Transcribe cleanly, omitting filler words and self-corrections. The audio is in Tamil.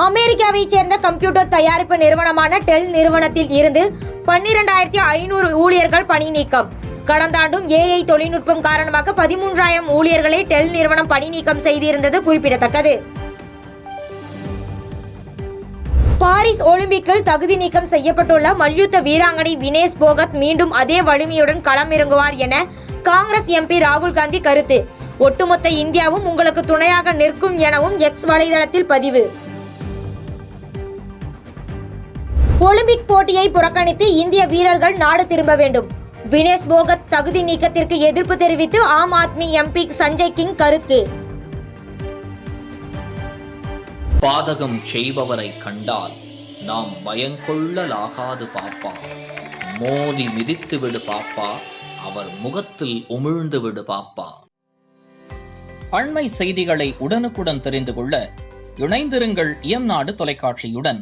அமெரிக்காவைச் சேர்ந்த கம்ப்யூட்டர் தயாரிப்பு நிறுவனமான டெல் நிறுவனத்தில் இருந்து 12,500 ஊழியர்கள் பணி நீக்கம். கடந்த ஆண்டும் ஏஐ தொழில்நுட்பம் காரணமாக 13,000 ஊழியர்களை டெல் நிறுவனம் பணி நீக்கம் செய்திருந்தது குறிப்பிடத்தக்கது. பாரிஸ் ஒலிம்பிக்கில் தகுதி நீக்கம் செய்யப்பட்டுள்ள மல்யுத்த வீராங்கனை வினேஷ் போகத் மீண்டும் அதே வலிமையுடன் களமிறங்குவார் என காங்கிரஸ் எம்பி ராகுல் காந்தி கருத்து. ஒட்டுமொத்த இந்தியாவும் உங்களுக்கு துணையாக நிற்கும் எனவும் எக்ஸ் வலைதளத்தில் பதிவு. ஒலிம்பிக் போட்டியை புறக்கணித்து இந்திய வீரர்கள் நாடு திரும்ப வேண்டும். வினேஷ் போகத் தகுதி நீக்கத்திற்கு எதிர்ப்பு தெரிவித்து ஆம் ஆத்மி எம்பி சஞ்சய் கிங் கருத்து. பாதகம் செய்பவரை கண்டால் நாம் பயங்கொள்ளலாகாது பாப்பா. மோதி மிதித்து விடு பாப்பா, அவர் முகத்தில் உமிழ்ந்து விடு பாப்பா. அண்மை செய்திகளை உடனுக்குடன் தெரிந்து கொள்ள இணைந்திருங்கள் இயம்நாடு தொலைக்காட்சியுடன்.